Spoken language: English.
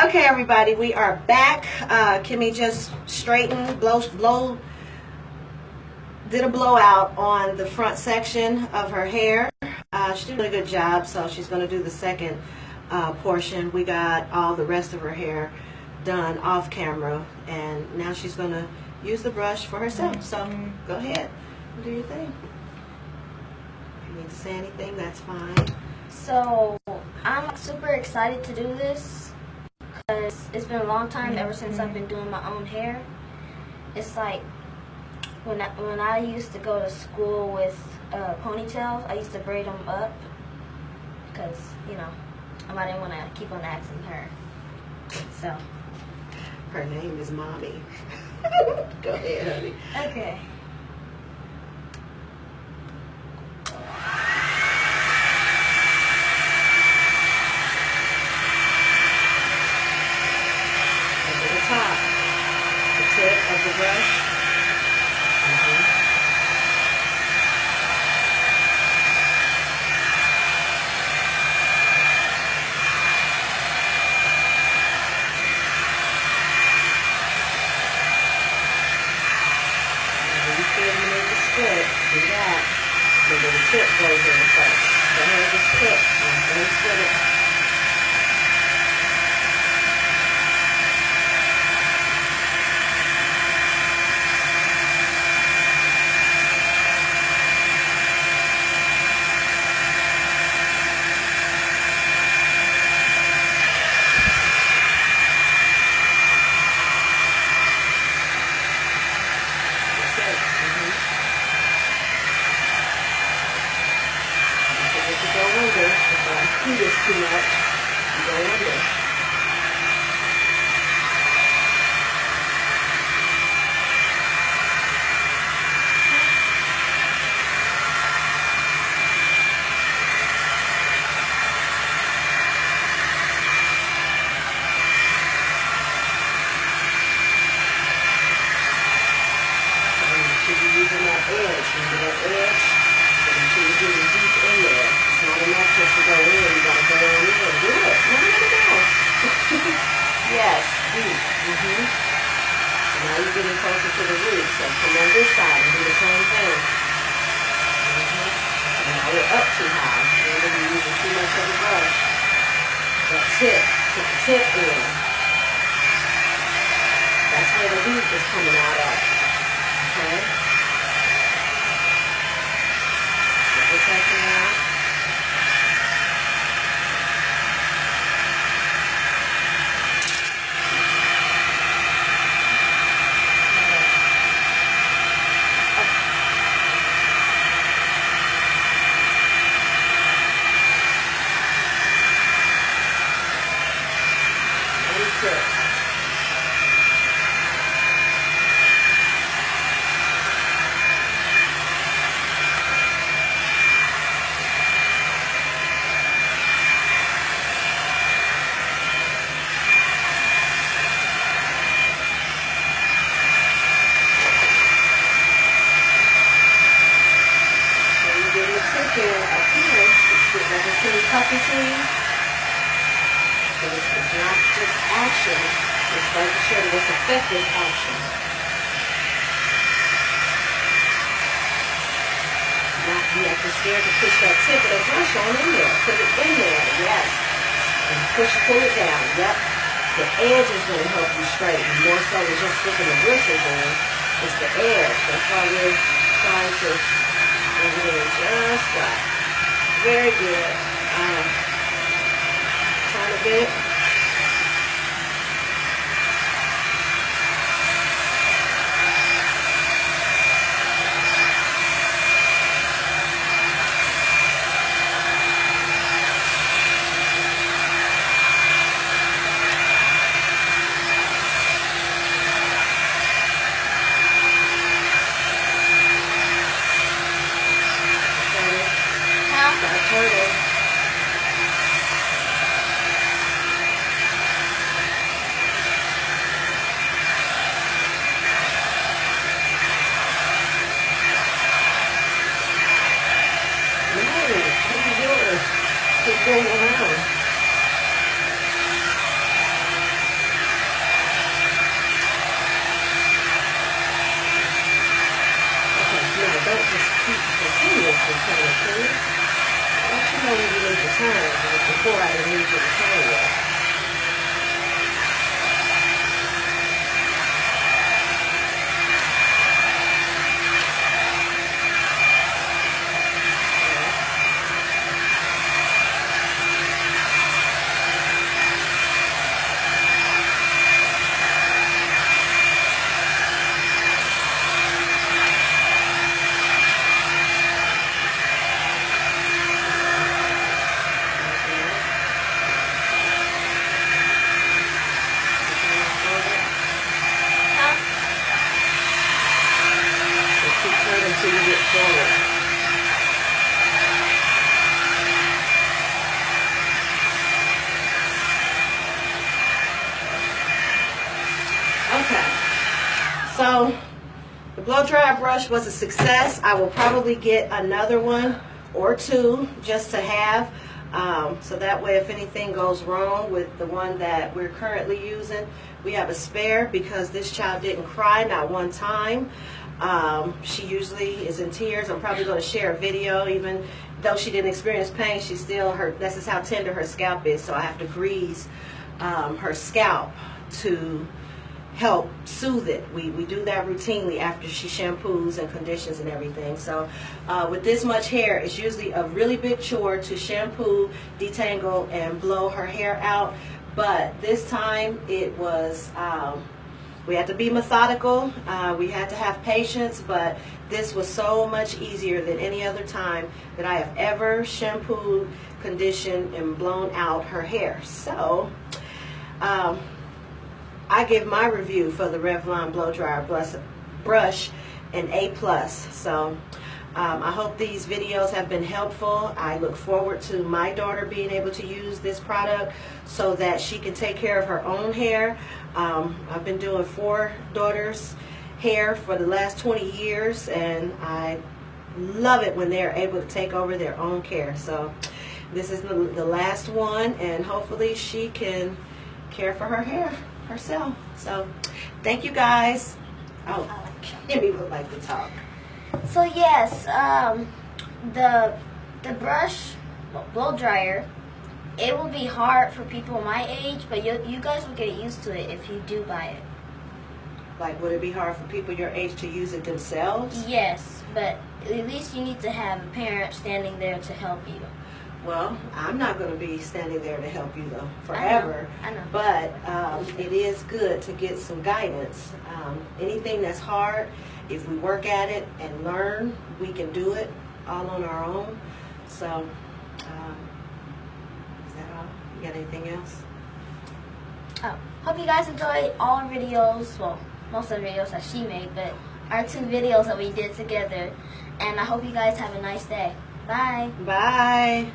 Okay, everybody, we are back. Kimmie just straightened, did a blowout on the front section of her hair. She did a good job, so she's going to do the second portion. We got all the rest of her hair done off camera, and now she's going to use the brush for herself. So go ahead and do your thing. If you need to say anything, that's fine. So I'm super excited to do this because it's been a long time ever since I've been doing my own hair. It's like when I used to go to school with ponytails, I used to braid them up because, you know, I didn't want to keep on asking her. So her name is Mommy. Go ahead, honey. Okay. Top, the tip of the brush. When you feel you need to split, do that. But then the tip goes in first. Go ahead and just tip and then split it. Go under. If I do this too much, go under. Make sure you're using that edge. Remember that edge? So make sure you're getting deep in there. It's not enough just to go in. You gotta go on in. Do it. No. Yes, deep. So now you're getting closer to the root. So come on this side and do the same thing. And now we're up too high. Remember, you're using too much of the brush. That tip. Put the tip in. That's where the root is coming out of. Okay? Get this second out. Up here, it's like a silly puffy tree. So it's not just action, it's making sure that it's effective action. Not be acting scared to push that tip of the brush on in there. Put it in there, yes. And pull it down, yep. The edge is going to help you straighten. More so than just sticking the bristles in. It's the edge. That's why we're trying to bring it in just right. Very good. Turn a bit. Start turning. before I didn't use it to play with. Until you get forward. Okay, so the blow dryer brush was a success. I will probably get another one or two just to have, so that way if anything goes wrong with the one that we're currently using, we have a spare, because this child didn't cry not one time. She usually is in tears. I'm probably going to share a video. Even though she didn't experience pain, she still, this is how tender her scalp is, so I have to grease her scalp to help soothe it. We do that routinely after she shampoos and conditions and everything. So with this much hair, it's usually a really big chore to shampoo, detangle, and blow her hair out. But this time it was, we had to be methodical, we had to have patience, but this was so much easier than any other time that I have ever shampooed, conditioned, and blown out her hair. So I give my review for the Revlon blow dryer brush an A+. So I hope these videos have been helpful. I look forward to my daughter being able to use this product so that she can take care of her own hair. I've been doing 4 daughters' hair for the last 20 years, and I love it when they're able to take over their own care. So this is the last one, and hopefully she can care for her hair herself. So thank you guys. Oh, Kimmie would like to talk. So yes, the brush blow dryer, it will be hard for people my age, but you guys will get used to it if you do buy it. Like, would it be hard for people your age to use it themselves? Yes, but at least you need to have a parent standing there to help you. Well, I'm not going to be standing there to help you though forever. I know. But it is good to get some guidance. Anything that's hard, if we work at it and learn, we can do it all on our own. So, is that all? You got anything else? Oh, hope you guys enjoyed all our videos. Well, most of the videos that she made, but our 2 videos that we did together. And I hope you guys have a nice day. Bye. Bye.